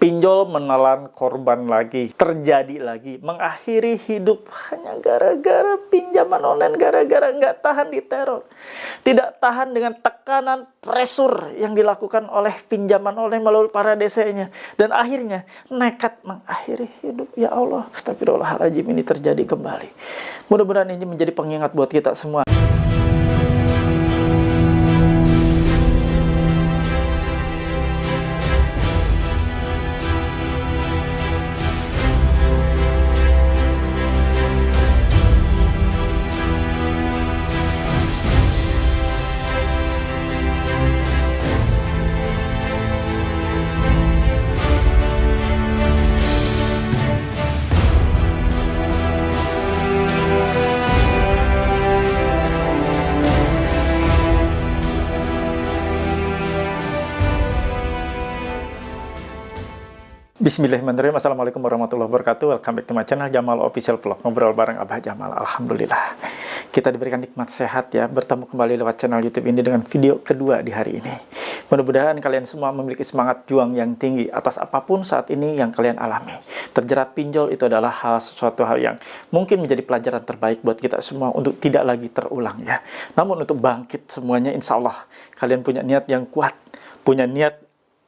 Pinjol menelan korban lagi, terjadi lagi, mengakhiri hidup hanya gara-gara pinjaman online, gara-gara nggak tahan di teror. Tidak tahan dengan tekanan pressure yang dilakukan oleh pinjaman online melalui para DC-nya. Dan akhirnya nekat mengakhiri hidup. Ya Allah, astagfirullahaladzim, ini terjadi kembali. Mudah-mudahan ini menjadi pengingat buat kita semua. Bismillahirrahmanirrahim. Assalamualaikum warahmatullahi wabarakatuh. Welcome back to my channel Jamal Official Vlog. Ngobrol bareng Abah Jamal. Alhamdulillah kita diberikan nikmat sehat ya, bertemu kembali lewat channel YouTube ini dengan video kedua di hari ini. Mudah-mudahan kalian semua memiliki semangat juang yang tinggi atas apapun saat ini yang kalian alami. Terjerat pinjol itu adalah sesuatu hal yang mungkin menjadi pelajaran terbaik buat kita semua untuk tidak lagi terulang ya. Namun untuk bangkit semuanya, insya Allah kalian punya niat yang kuat, punya niat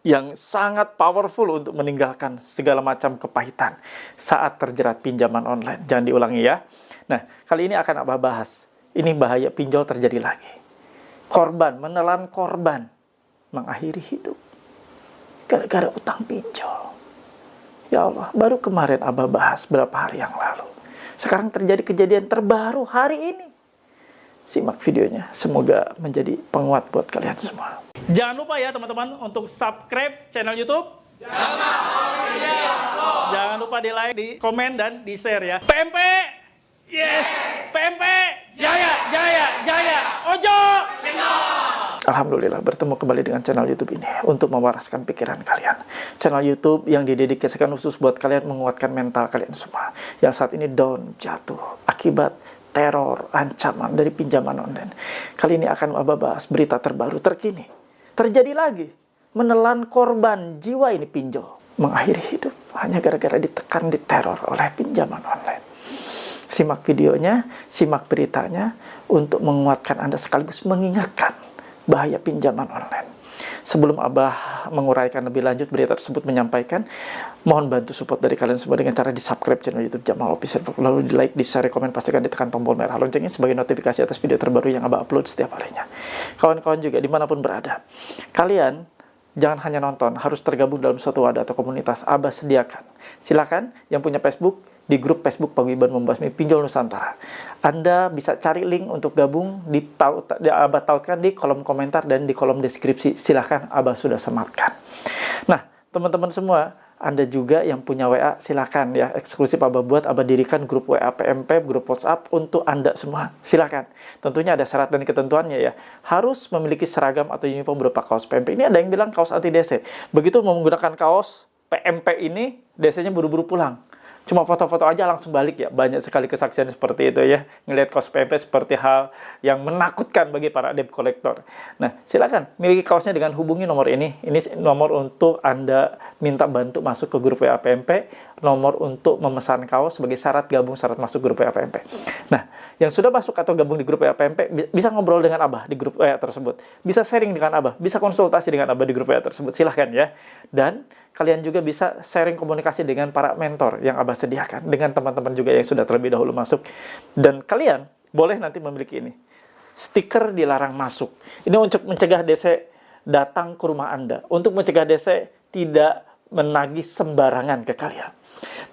yang sangat powerful untuk meninggalkan segala macam kepahitan saat terjerat pinjaman online. Jangan diulangi ya. Nah, kali ini akan Abah bahas. Ini bahaya pinjol terjadi lagi. Korban, menelan korban, mengakhiri hidup gara-gara utang pinjol. Ya Allah, baru kemarin Abah bahas berapa hari yang lalu. Sekarang terjadi kejadian terbaru hari ini. Simak videonya, semoga menjadi penguat buat kalian semua. Jangan lupa ya teman-teman untuk subscribe channel YouTube Jamal Official Vlog. Jangan lupa di like, di komen, dan di share ya. PMP, yes! PMP, jaya, jaya, jaya, ojo! Alhamdulillah bertemu kembali dengan channel YouTube ini untuk mewaraskan pikiran kalian. Channel YouTube yang didedikasikan khusus buat kalian menguatkan mental kalian semua yang saat ini down, jatuh akibat teror, ancaman dari pinjaman online. Kali ini akan Abah bahas berita terbaru terkini. Terjadi lagi, menelan korban jiwa ini pinjol. Mengakhiri hidup hanya gara-gara ditekan, diteror oleh pinjaman online. Simak videonya, simak beritanya untuk menguatkan Anda sekaligus mengingatkan bahaya pinjaman online. Sebelum Abah menguraikan lebih lanjut berita tersebut, menyampaikan, mohon bantu support dari kalian semua dengan cara di subscribe channel YouTube Jamal Official, lalu di like, di share, komen, pastikan ditekan tombol merah loncengnya sebagai notifikasi atas video terbaru yang Abah upload setiap harinya. Kawan-kawan juga dimanapun berada, kalian jangan hanya nonton, harus tergabung dalam suatu wadah atau komunitas Abah sediakan. Silakan yang punya Facebook, di grup Facebook Paguyuban Membasmi Pinjol Nusantara. Anda bisa cari link untuk gabung, Abah tautkan di kolom komentar dan di kolom deskripsi. Silahkan, Abah sudah sematkan. Nah, teman-teman semua, Anda juga yang punya WA, silahkan ya, eksklusif Abah buat, Abah dirikan grup WA PMP, grup WhatsApp untuk Anda semua. Silahkan. Tentunya ada syarat dan ketentuannya ya. Harus memiliki seragam atau uniform berupa kaos PMP. Ini ada yang bilang kaos anti DC. Begitu menggunakan kaos PMP ini, DC-nya buru-buru pulang. Cuma foto-foto aja langsung balik ya. Banyak sekali kesaksian seperti itu ya. Ngelihat kaos PMP seperti hal yang menakutkan bagi para debt collector. Nah, silakan miliki kaosnya dengan hubungi nomor ini. Ini nomor untuk Anda minta bantu masuk ke grup WA PMP. Nomor untuk memesan kaos sebagai syarat gabung, syarat masuk grup WA PMP. Nah, yang sudah masuk atau gabung di grup WA PMP bisa ngobrol dengan Abah di grup WA tersebut. Bisa sharing dengan Abah, bisa konsultasi dengan Abah di grup WA tersebut. Silahkan ya. Dan kalian juga bisa sharing komunikasi dengan para mentor yang Abah sediakan, dengan teman-teman juga yang sudah terlebih dahulu masuk. Dan kalian boleh nanti memiliki ini, stiker dilarang masuk. Ini untuk mencegah DC datang ke rumah Anda, untuk mencegah DC tidak menagih sembarangan ke kalian.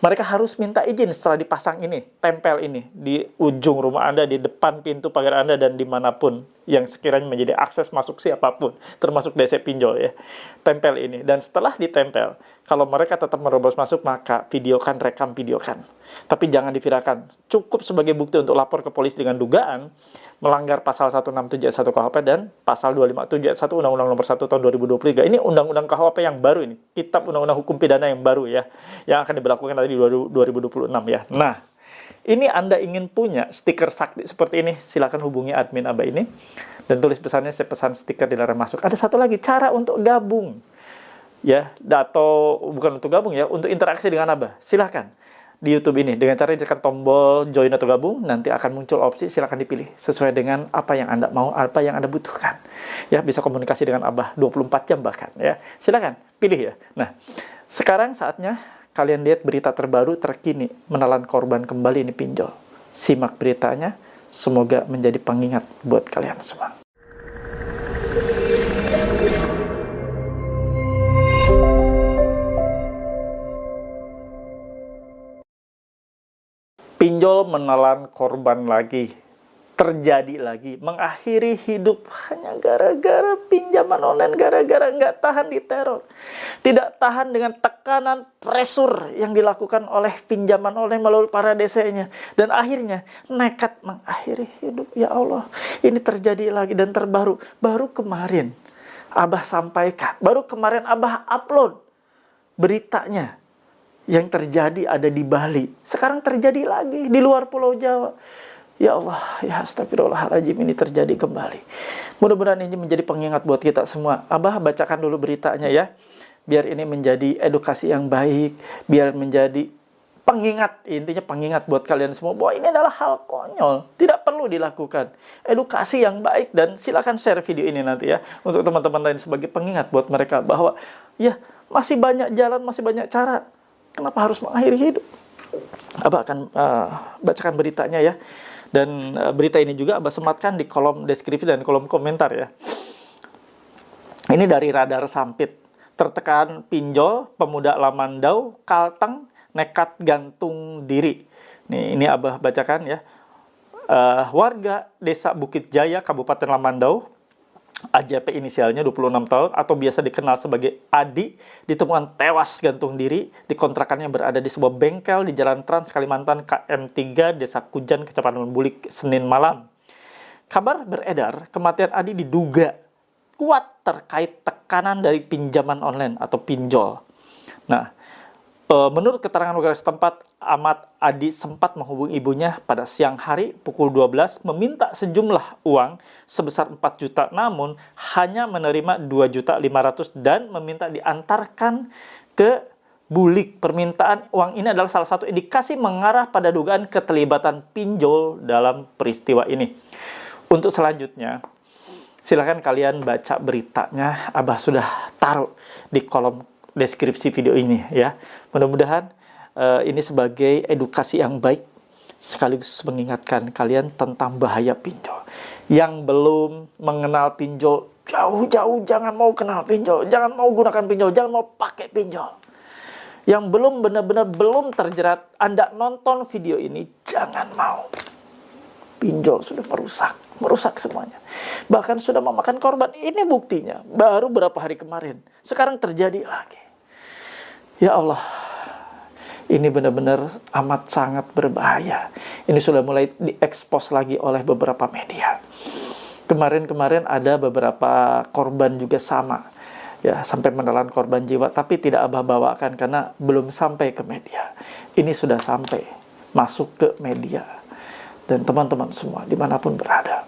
Mereka harus minta izin setelah dipasang ini, tempel ini di ujung rumah Anda, di depan pintu pagar Anda, dan dimanapun yang sekiranya menjadi akses masuk siapapun, termasuk DC pinjol ya. Tempel ini, dan setelah ditempel, kalau mereka tetap merobos masuk, maka videokan, rekam videokan. Tapi jangan diviralkan. Cukup sebagai bukti untuk lapor ke polisi dengan dugaan melanggar pasal 167 ayat 1 KUHP dan pasal 257 ayat 1 Undang-Undang Nomor 1 Tahun 2023. Ini Undang-Undang KUHP yang baru ini, Kitab Undang-Undang Hukum Pidana yang baru ya, yang akan diberlakukan nanti di 2026 ya. Nah, ini Anda ingin punya stiker sakti seperti ini, silakan hubungi admin Abah ini dan tulis pesannya, saya pesan stiker dilarang masuk. Ada satu lagi cara untuk gabung. ya, atau bukan untuk gabung ya, untuk interaksi dengan Abah, silahkan di YouTube ini dengan cara ditekan tombol join atau gabung, nanti akan muncul opsi, silahkan dipilih sesuai dengan apa yang Anda mau, apa yang Anda butuhkan. Ya, bisa komunikasi dengan Abah 24 jam bahkan ya. Silahkan pilih ya. Nah, sekarang saatnya kalian lihat berita terbaru terkini menelan korban kembali ini pinjol. Simak beritanya, semoga menjadi pengingat buat kalian semua. Pinjol menelan korban lagi, terjadi lagi, mengakhiri hidup hanya gara-gara pinjaman online, gara-gara nggak tahan diteror, tidak tahan dengan tekanan pressure yang dilakukan oleh pinjaman online melalui para DC-nya, dan akhirnya nekat mengakhiri hidup. Ya Allah, ini terjadi lagi dan terbaru, baru kemarin Abah sampaikan, baru kemarin Abah upload beritanya. Yang terjadi ada di Bali, sekarang terjadi lagi di luar Pulau Jawa. Ya Allah, ya astagfirullahaladzim, ini terjadi kembali. Mudah-mudahan ini menjadi pengingat buat kita semua. Abah bacakan dulu beritanya ya, biar ini menjadi edukasi yang baik, biar menjadi pengingat, intinya pengingat buat kalian semua bahwa ini adalah hal konyol, tidak perlu dilakukan. Edukasi yang baik, dan silakan share video ini nanti ya untuk teman-teman lain sebagai pengingat buat mereka bahwa ya masih banyak jalan, masih banyak cara. Kenapa harus mengakhiri hidup? Abah akan bacakan beritanya ya. Dan berita ini juga Abah sematkan di kolom deskripsi dan kolom komentar ya. Ini dari Radar Sampit. Tertekan pinjol, pemuda Lamandau, Kalteng, nekat gantung diri. Ini Abah bacakan ya. Warga Desa Bukit Jaya, Kabupaten Lamandau, AJP inisialnya 26 tahun atau biasa dikenal sebagai Adi, ditemukan tewas gantung diri di kontrakannya yang berada di sebuah bengkel di Jalan Trans Kalimantan KM3 Desa Kujan Kecamatan Bulik Senin malam. Kabar beredar kematian Adi diduga kuat terkait tekanan dari pinjaman online atau pinjol. Nah, menurut keterangan warga setempat, Ahmad Adi sempat menghubungi ibunya pada siang hari pukul 12 meminta sejumlah uang sebesar 4 juta, namun hanya menerima 2.500.000 dan meminta diantarkan ke Bulik. Permintaan uang ini adalah salah satu indikasi mengarah pada dugaan keterlibatan pinjol dalam peristiwa ini. Untuk selanjutnya, silakan kalian baca beritanya, Abah sudah taruh di kolom deskripsi video ini ya. Mudah-mudahan ini sebagai edukasi yang baik sekaligus mengingatkan kalian tentang bahaya pinjol. Yang belum mengenal pinjol, jauh-jauh jangan mau kenal pinjol, jangan mau gunakan pinjol, jangan mau pakai pinjol. Yang belum benar-benar belum terjerat, Anda nonton video ini jangan mau. Pinjol sudah merusak semuanya. Bahkan sudah memakan korban. Ini buktinya, baru berapa hari kemarin. Sekarang terjadi lagi. Ya Allah, ini benar-benar amat sangat berbahaya. Ini sudah mulai diekspos lagi oleh beberapa media. Kemarin-kemarin ada beberapa korban juga sama. Ya, sampai menelan korban jiwa, tapi tidak Abah bawakan karena belum sampai ke media. Ini sudah sampai, masuk ke media. Dan teman-teman semua, dimanapun berada,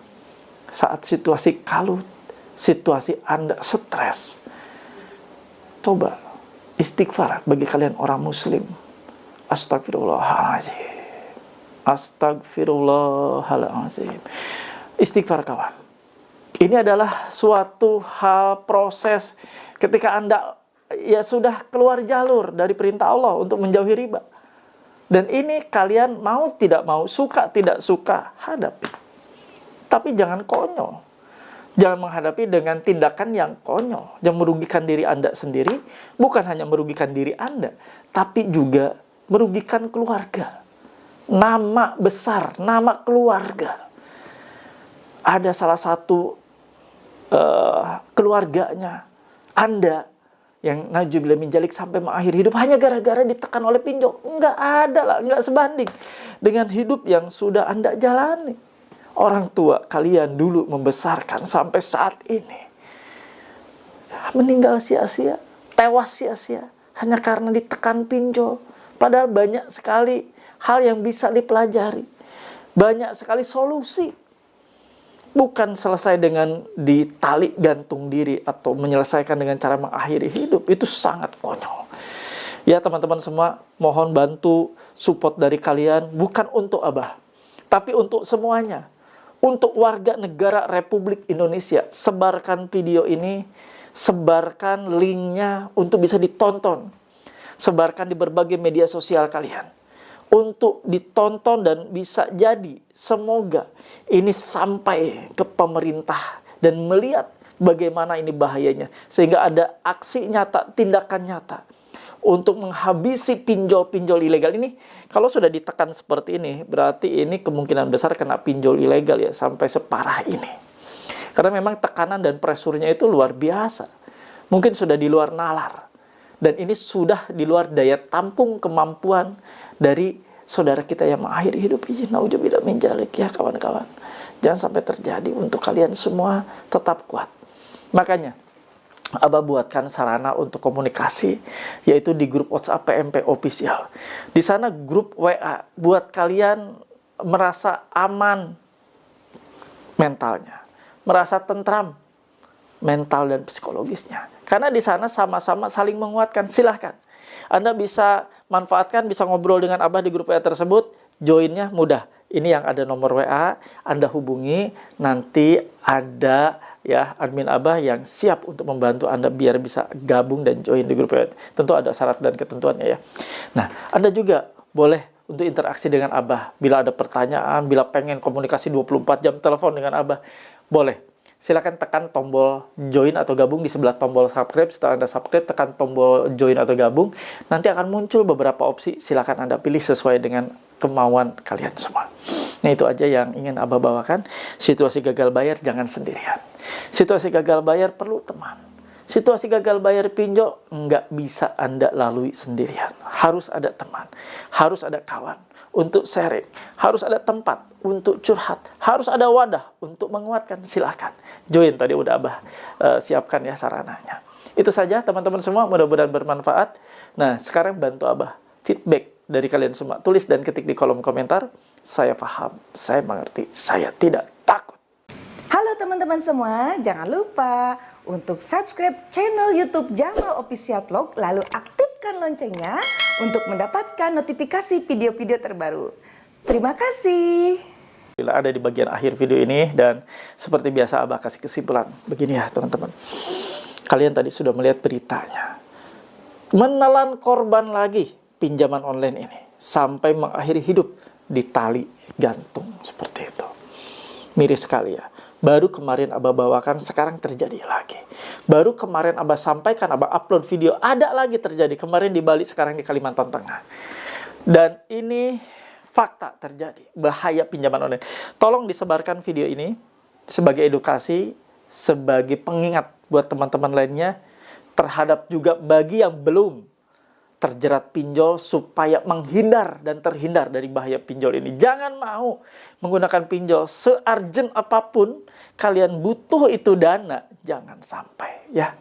saat situasi kalut, situasi Anda stres, coba istighfar bagi kalian orang muslim. Astagfirullahaladzim. Astagfirullahaladzim. Istighfar kawan. Ini adalah suatu hal proses ketika Anda ya sudah keluar jalur dari perintah Allah untuk menjauhi riba. Dan ini kalian mau tidak mau, suka tidak suka, hadapi. Tapi jangan konyol. Jangan menghadapi dengan tindakan yang konyol, yang merugikan diri Anda sendiri, bukan hanya merugikan diri Anda, tapi juga merugikan keluarga. Nama besar, nama keluarga. Ada salah satu keluarganya Anda yang najubillah min dzalik sampai mengakhiri hidup hanya gara-gara ditekan oleh pinjol. Enggak ada lah, enggak sebanding dengan hidup yang sudah Anda jalani. Orang tua kalian dulu membesarkan sampai saat ini meninggal sia-sia, tewas sia-sia hanya karena ditekan pinjol. Padahal banyak sekali hal yang bisa dipelajari, banyak sekali solusi. Bukan selesai dengan ditali gantung diri atau menyelesaikan dengan cara mengakhiri hidup. Itu sangat konyol. Ya teman-teman semua, mohon bantu support dari kalian, bukan untuk Abah, tapi untuk semuanya. Untuk warga negara Republik Indonesia, sebarkan video ini, sebarkan linknya untuk bisa ditonton. Sebarkan di berbagai media sosial kalian. Untuk ditonton dan bisa jadi, semoga ini sampai ke pemerintah dan melihat bagaimana ini bahayanya. Sehingga ada aksi nyata, tindakan nyata untuk menghabisi pinjol-pinjol ilegal ini. Kalau sudah ditekan seperti ini, berarti ini kemungkinan besar kena pinjol ilegal ya, sampai separah ini. Karena memang tekanan dan presurnya itu luar biasa. Mungkin sudah di luar nalar. Dan ini sudah di luar daya tampung kemampuan dari saudara kita yang mengakhiri hidup. Nauzubillah min dzalik ya kawan-kawan. Jangan sampai terjadi. Untuk kalian semua tetap kuat. Makanya Abah buatkan sarana untuk komunikasi, yaitu di grup WhatsApp PMP Official. Di sana grup WA buat kalian merasa aman mentalnya, merasa tentram mental dan psikologisnya. Karena di sana sama-sama saling menguatkan. Silahkan Anda bisa manfaatkan, bisa ngobrol dengan Abah di grup WA tersebut. Joinnya mudah. Ini yang ada nomor WA, Anda hubungi, nanti ada ya admin Abah yang siap untuk membantu Anda biar bisa gabung dan join di grup WA. Tentu ada syarat dan ketentuannya ya. Nah, Anda juga boleh untuk interaksi dengan Abah. Bila ada pertanyaan, bila pengen komunikasi 24 jam telepon dengan Abah, boleh. Silakan tekan tombol join atau gabung di sebelah tombol subscribe. Setelah Anda subscribe, tekan tombol join atau gabung. Nanti akan muncul beberapa opsi. Silakan Anda pilih sesuai dengan kemauan kalian semua. Nah, itu aja yang ingin Abah bawakan. Situasi gagal bayar jangan sendirian. Situasi gagal bayar perlu teman. Situasi gagal bayar pinjol nggak bisa Anda lalui sendirian. Harus ada teman, harus ada kawan untuk sharing, harus ada tempat untuk curhat, harus ada wadah untuk menguatkan. Silakan join, tadi udah Abah siapkan ya sarananya. Itu saja teman-teman semua, mudah-mudahan bermanfaat. Nah, sekarang bantu Abah feedback dari kalian semua. Tulis dan ketik di kolom komentar. Saya paham, saya mengerti, saya tidak takut. Halo teman-teman semua, jangan lupa untuk subscribe channel YouTube Jamal Official Vlog, lalu aktifkan loncengnya untuk mendapatkan notifikasi video-video terbaru. Terima kasih. Bila ada di bagian akhir video ini, dan seperti biasa Abah kasih kesimpulan. Begini ya teman-teman, kalian tadi sudah melihat beritanya. Menelan korban lagi pinjaman online ini, sampai mengakhiri hidup di tali gantung seperti itu. Miris sekali ya. Baru kemarin Abah bawakan, sekarang terjadi lagi. Baru kemarin Abah sampaikan, Abah upload video, ada lagi terjadi. Kemarin di Bali, sekarang di Kalimantan Tengah. Dan ini fakta terjadi. Bahaya pinjaman online. Tolong disebarkan video ini sebagai edukasi, sebagai pengingat buat teman-teman lainnya, terhadap juga bagi yang belum terjerat pinjol, supaya menghindar dan terhindar dari bahaya pinjol ini. Jangan mau menggunakan pinjol, se-urgent apapun kalian butuh itu dana, jangan sampai ya.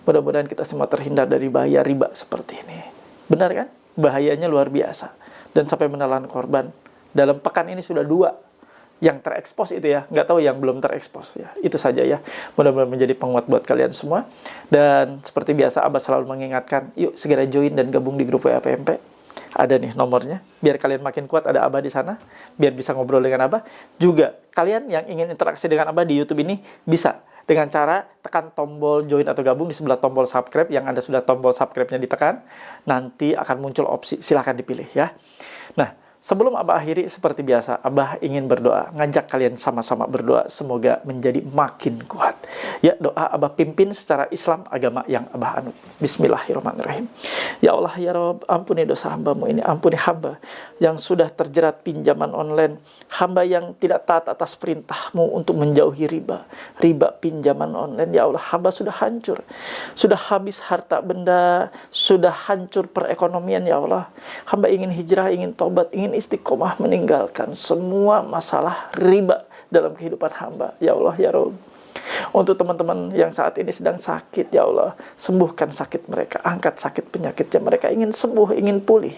Mudah-mudahan kita semua terhindar dari bahaya riba seperti ini. Benar kan? Bahayanya luar biasa. Dan sampai menelan korban. Dalam pekan ini sudah 2 yang terekspos itu ya, nggak tahu yang belum terekspos ya. Itu saja ya, mudah-mudahan menjadi penguat buat kalian semua. Dan seperti biasa Abah selalu mengingatkan, yuk segera join dan gabung di grup WA PMP. Ada nih nomornya, biar kalian makin kuat, ada Abah di sana, biar bisa ngobrol dengan Abah. Juga kalian yang ingin interaksi dengan Abah di YouTube ini bisa dengan cara tekan tombol join atau gabung di sebelah tombol subscribe. Yang Anda sudah tombol subscribe-nya ditekan, nanti akan muncul opsi, silahkan dipilih ya. Nah, sebelum Abah akhiri, seperti biasa, Abah ingin berdoa. Ngajak kalian sama-sama berdoa. Semoga menjadi makin kuat. Ya, doa Abah pimpin secara Islam, agama yang Abah anut. Bismillahirrahmanirrahim. Ya Allah, ya Rabb, ampuni dosa hamba-Mu ini. Ampuni hamba yang sudah terjerat pinjaman online. Hamba yang tidak taat atas perintah-Mu untuk menjauhi riba. Riba pinjaman online. Ya Allah, hamba sudah hancur. Sudah habis harta benda. Sudah hancur perekonomian, ya Allah. Hamba ingin hijrah, ingin tobat, ingin istiqomah, meninggalkan semua masalah riba dalam kehidupan hamba. Ya Allah, ya Rabb. Untuk teman-teman yang saat ini sedang sakit, ya Allah, sembuhkan sakit mereka, angkat sakit penyakitnya. Mereka ingin sembuh, ingin pulih.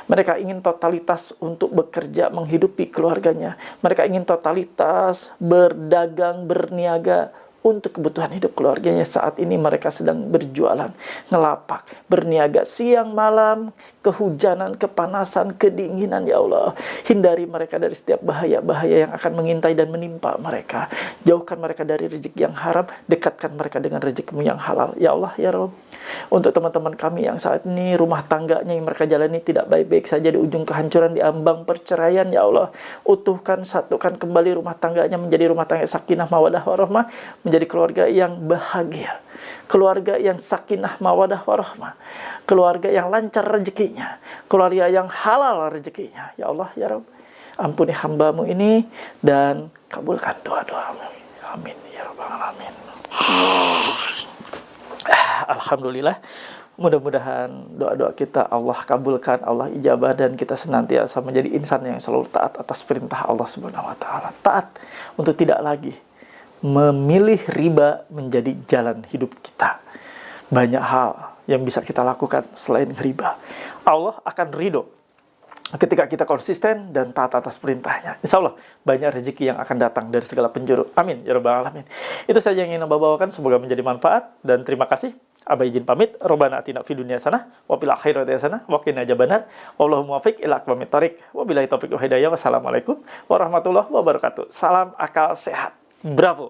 Mereka ingin totalitas untuk bekerja, menghidupi keluarganya. Mereka ingin totalitas berdagang, berniaga untuk kebutuhan hidup keluarganya. Saat ini mereka sedang berjualan, ngelapak, berniaga siang malam, kehujanan, kepanasan, kedinginan, ya Allah. Hindari mereka dari setiap bahaya-bahaya yang akan mengintai dan menimpa mereka. Jauhkan mereka dari rezeki yang haram, dekatkan mereka dengan rezekimu yang halal, ya Allah, ya Rabb. Untuk teman-teman kami yang saat ini rumah tangganya yang mereka jalani tidak baik-baik saja, di ujung kehancuran, di ambang perceraian, ya Allah, utuhkan, satukan kembali rumah tangganya menjadi rumah tangga sakinah mawadah warahmah, menjadi keluarga yang bahagia, keluarga yang sakinah mawadah warahmah, keluarga yang lancar rezekinya, keluarga yang halal rezekinya, ya Allah, ya Rabb. Ampuni hambamu ini dan kabulkan doa-doamu, amin ya rabbal alamin. Alhamdulillah, mudah-mudahan doa-doa kita Allah kabulkan, Allah ijabah, dan kita senantiasa menjadi insan yang selalu taat atas perintah Allah Subhanahu wa taala. Taat untuk tidak lagi memilih riba menjadi jalan hidup kita. Banyak hal yang bisa kita lakukan selain riba. Allah akan ridho ketika kita konsisten dan taat atas perintahnya. Insya Allah banyak rezeki yang akan datang dari segala penjuru. Amin ya rabbal alamin. Itu saja yang ingin Abah bawakan, semoga menjadi manfaat, dan terima kasih. Abah izin pamit. Robbana atina fid dunya hasanah wa fil akhirati hasanah wa qina adzabannar. Wallahu muwaffiq ila aqwamit thoriq. Wabillahi taufiq wal hidayah. Wassalamualaikum warahmatullahi wabarakatuh. Salam akal sehat. Bravo.